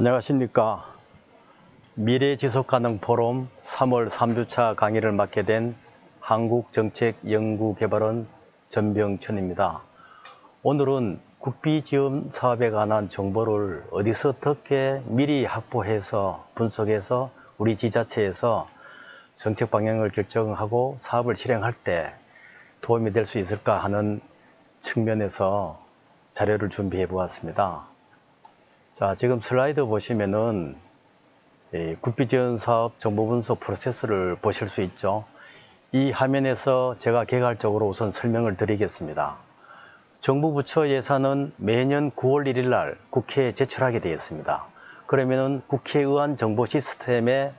안녕하십니까. 미래지속가능포럼 3월 3주차 강의를 맡게 된 한국정책연구개발원 전병천입니다. 오늘은 국비지원 사업에 관한 정보를 어디서 어떻게 미리 확보해서 분석해서 우리 지자체에서 정책 방향을 결정하고 사업을 실행할 때 도움이 될 수 있을까 하는 측면에서 자료를 준비해 보았습니다. 자, 지금 슬라이드 보시면은 국비지원사업 정보분석 프로세스를 보실 수 있죠. 이 화면에서 제가 개괄적으로 우선 설명을 드리겠습니다. 정부 부처 예산은 매년 9월 1일 날 국회에 제출하게 되어 있습니다. 그러면은 국회의원 정보 시스템에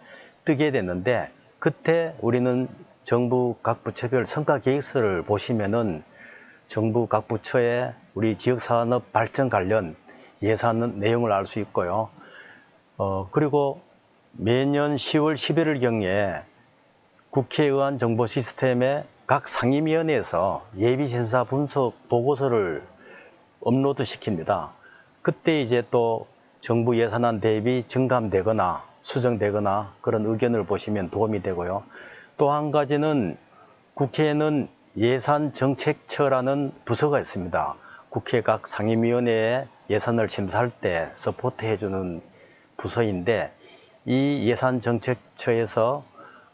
뜨게 됐는데, 그때 우리는 정부 각 부처별 성과 계획서를 보시면은 정부 각 부처의 우리 지역산업 발전 관련 예산 내용을 알 수 있고요. 그리고 매년 10월 11일경에 국회의원 정보 시스템에 각 상임위원회에서 예비심사 분석 보고서를 업로드 시킵니다. 그때 이제 또 정부 예산안 대비 증감되거나 수정되거나 그런 의견을 보시면 도움이 되고요. 또 한 가지는 국회에는 예산정책처라는 부서가 있습니다. 국회 각 상임위원회에 예산을 심사할 때 서포트해주는 부서인데, 이 예산정책처에서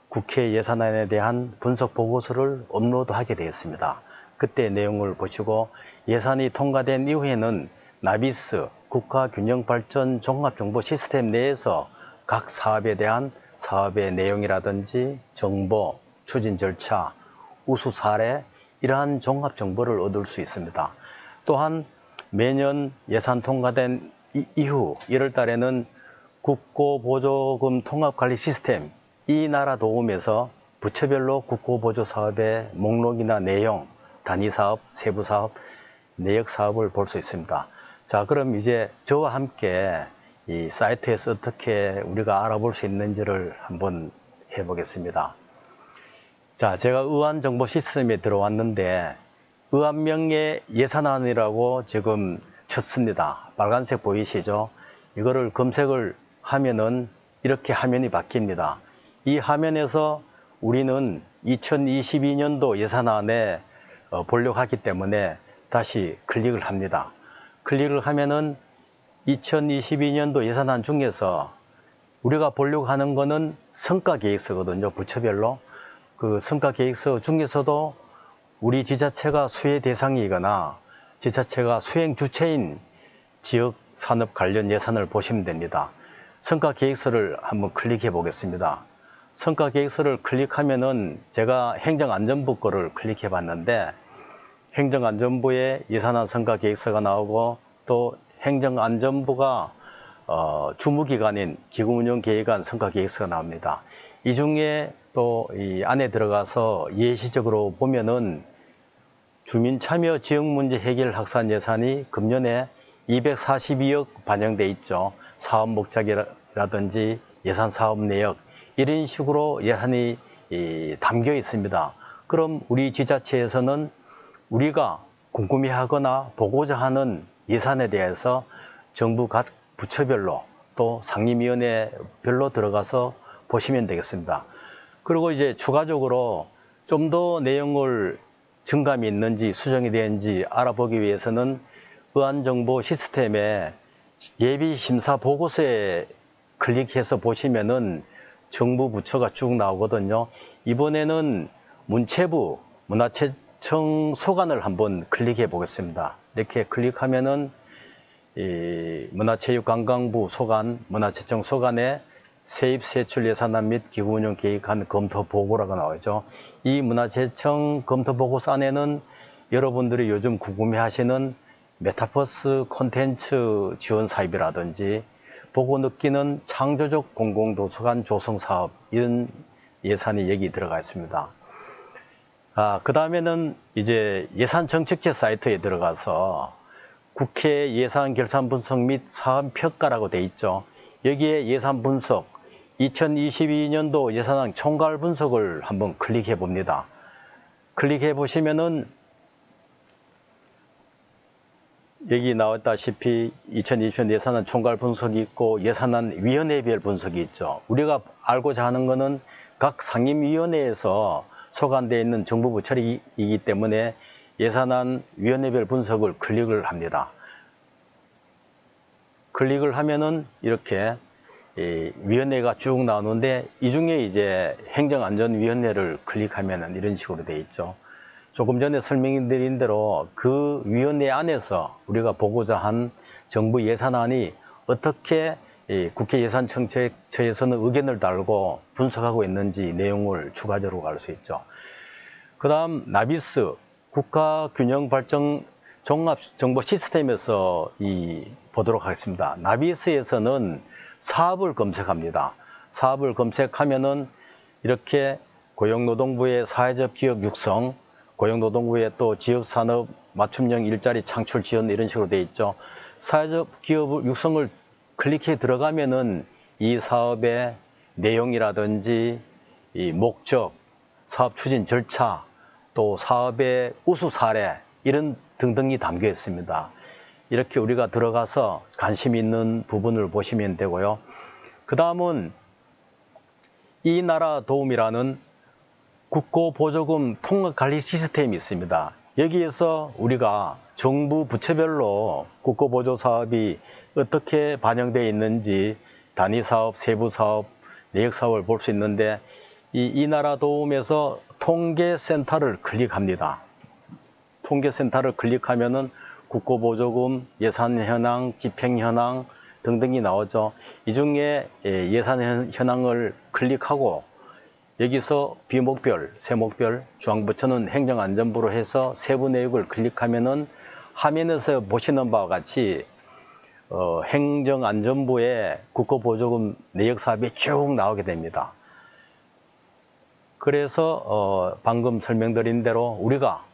국회 예산안에 대한 분석 보고서를 업로드하게 되었습니다. 그때 내용을 보시고 예산이 통과된 이후에는 나비스 국가균형발전 종합정보시스템 내에서 각 사업에 대한 사업의 내용이라든지 정보, 추진 절차, 우수 사례, 이러한 종합 정보를 얻을 수 있습니다. 또한 매년 예산 통과된 이후 1월 달에는 국고보조금 통합관리 시스템, 이 나라 도움에서 부처별로 국고보조 사업의 목록이나 내용, 단위사업, 세부사업, 내역사업을 볼 수 있습니다. 자, 그럼 이제 저와 함께 이 사이트에서 어떻게 우리가 알아볼 수 있는지를 한번 해보겠습니다. 자, 제가 의안정보 시스템에 들어왔는데 의안명예 예산안이라고 지금 쳤습니다. 빨간색 보이시죠? 이거를 검색을 하면은 이렇게 화면이 바뀝니다. 이 화면에서 우리는 2022년도 예산안에 보려고 하기 때문에 다시 클릭을 합니다. 클릭을 하면은 2022년도 예산안 중에서 우리가 보려고 하는 거는 성과계획서거든요. 부처별로. 그 성과계획서 중에서도 우리 지자체가 수혜 대상이거나 지자체가 수행 주체인 지역 산업 관련 예산을 보시면 됩니다. 성과계획서를 한번 클릭해 보겠습니다. 성과계획서를 클릭하면은 제가 행정안전부 거를 클릭해 봤는데, 행정안전부의 예산안 성과계획서가 나오고, 또 행정안전부가 주무기관인 기금운용계획안 성과계획서가 나옵니다. 이 중에 또 이 안에 들어가서 예시적으로 보면은 주민참여 지역문제 해결 확산 예산이 금년에 242억 반영돼 있죠. 사업 목적이라든지 예산 사업 내역, 이런 식으로 예산이 담겨 있습니다. 그럼 우리 지자체에서는 우리가 궁금해하거나 보고자 하는 예산에 대해서 정부 각 부처별로 또 상임위원회별로 들어가서 보시면 되겠습니다. 그리고 이제 추가적으로 좀 더 내용을 증감이 있는지 수정이 되는지 알아보기 위해서는 의안정보 시스템에 예비심사 보고서에 클릭해서 보시면은 정부 부처가 쭉 나오거든요. 이번에는 문체부 문화체청 소관을 한번 클릭해 보겠습니다. 이렇게 클릭하면은 이 문화체육관광부 소관, 문화체청 소관에 세입세출 예산안 및 기금운용 계획안 검토 보고라고 나오죠. 이 문화체청 검토 보고서 안에는 여러분들이 요즘 궁금해하시는 메타버스 콘텐츠 지원 사업이라든지 보고 느끼는 창조적 공공도서관 조성 사업, 이런 예산이 여기 들어가 있습니다. 그 다음에는 이제 예산정책제 사이트에 들어가서 국회 예산 결산 분석 및 사업 평가라고 되어 있죠. 여기에 예산 분석, 2022년도 예산안 총괄 분석을 한번 클릭해 봅니다. 클릭해 보시면은 여기 나왔다시피 2020년 예산안 총괄 분석이 있고 예산안 위원회별 분석이 있죠. 우리가 알고자 하는 것은 각 상임위원회에서 소관되어 있는 정부부 처리이기 때문에 예산안 위원회별 분석을 클릭을 합니다. 클릭을 하면은 이렇게 위원회가 쭉 나오는데 이 중에 이제 행정안전위원회를 클릭하면은 이런 식으로 되어 있죠. 조금 전에 설명드린 대로 그 위원회 안에서 우리가 보고자 한 정부 예산안이 어떻게 국회 예산청책처에서는 의견을 달고 분석하고 있는지 내용을 추가적으로 알 수 있죠. 그 다음 나비스 국가균형발전 종합정보시스템에서 보도록 하겠습니다. 나비스에서는 사업을 검색합니다. 사업을 검색하면은 이렇게 고용노동부의 사회적 기업 육성, 고용노동부의 또 지역산업 맞춤형 일자리 창출 지원 이런 식으로 되어 있죠. 사회적 기업 육성을 클릭해 들어가면은 이 사업의 내용이라든지 이 목적, 사업 추진 절차, 또 사업의 우수 사례 이런 등등이 담겨 있습니다. 이렇게 우리가 들어가서 관심 있는 부분을 보시면 되고요. 그 다음은 이 나라 도움이라는 국고보조금 통합관리 시스템이 있습니다. 여기에서 우리가 정부 부처별로 국고보조 사업이 어떻게 반영되어 있는지 단위사업, 세부사업, 내역사업을 볼 수 있는데 이 나라 도움에서 통계센터를 클릭합니다. 통계센터를 클릭하면은 국고보조금, 예산 현황, 집행 현황 등등이 나오죠. 이 중에 예산 현황을 클릭하고 여기서 비목별, 세목별, 중앙부처는 행정안전부로 해서 세부 내역을 클릭하면은 화면에서 보시는 바와 같이 행정안전부의 국고보조금 내역사업이 쭉 나오게 됩니다. 그래서 방금 설명드린 대로 우리가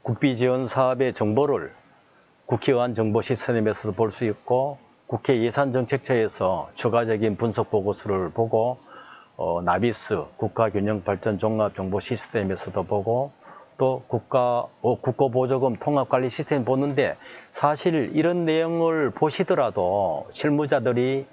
국비지원사업의 정보를 국회의원 정보시스템에서도 볼 수 있고 국회 예산정책처에서 추가적인 분석 보고서를 보고 나비스 국가균형발전종합정보시스템에서도 보고 또 국고보조금 통합관리 시스템 보는데 사실 이런 내용을 보시더라도 실무자들이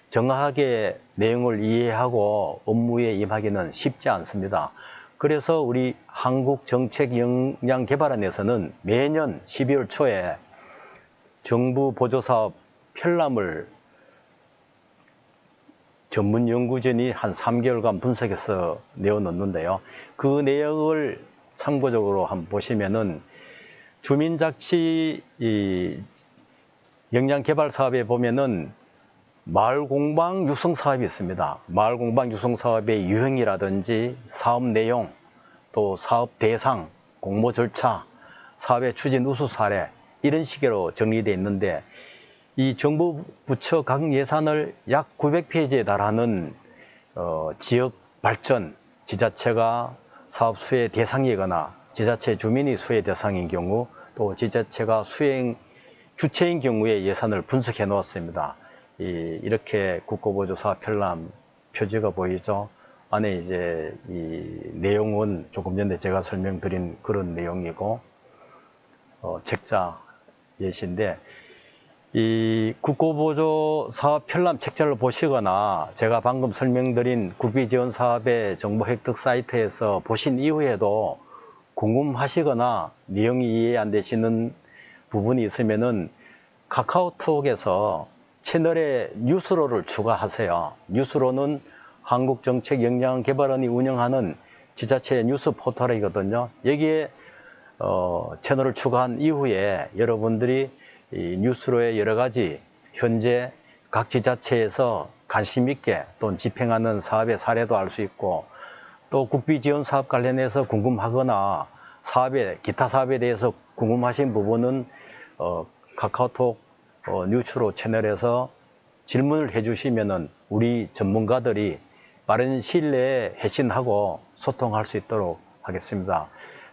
정확하게 내용을 이해하고 업무에 임하기는 쉽지 않습니다. 그래서 우리 한국정책역량개발원에서는 매년 12월 초에 정부 보조사업 편람을 전문연구진이 한 3개월간 분석해서 내어놓는데요. 그 내용을 참고적으로 한번 보시면은 주민자치 역량개발 사업에 보면은 마을공방 육성 사업이 있습니다. 마을공방 육성 사업의 유형이라든지 사업 내용, 또 사업 대상, 공모 절차, 사업의 추진 우수 사례 이런 식으로 정리되어 있는데 이 정부 부처 각 예산을 약 900페이지에 달하는 지역 발전, 지자체가 사업 수혜 대상이거나 지자체 주민이 수혜 대상인 경우 또 지자체가 수행 주체인 경우에 예산을 분석해 놓았습니다. 이렇게 국고보조 사업 편람 표지가 보이죠. 안에 이제 이 내용은 조금 전에 제가 설명드린 그런 내용이고 책자 예시인데 이 국고보조 사업 편람 책자를 보시거나 제가 방금 설명드린 국비지원 사업의 정보 획득 사이트에서 보신 이후에도 궁금하시거나 내용이 이해 안 되시는 부분이 있으면은 카카오톡에서 채널에 뉴스로를 추가하세요. 뉴스로는 한국정책역량개발원이 운영하는 지자체 뉴스 포털이거든요. 여기에 채널을 추가한 이후에 여러분들이 이 뉴스로의 여러 가지 현재 각 지자체에서 관심 있게 또 집행하는 사업의 사례도 알 수 있고 또 국비지원 사업 관련해서 궁금하거나 기타 사업에 대해서 궁금하신 부분은 카카오톡 뉴스로 채널에서 질문을 해주시면은 우리 전문가들이 빠른 시일 내에 회신하고 소통할 수 있도록 하겠습니다.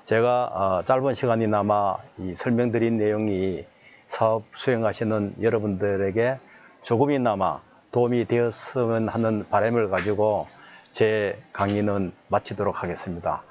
제가 짧은 시간이나마 이 설명드린 내용이 사업 수행하시는 여러분들에게 조금이나마 도움이 되었으면 하는 바람을 가지고 제 강의는 마치도록 하겠습니다.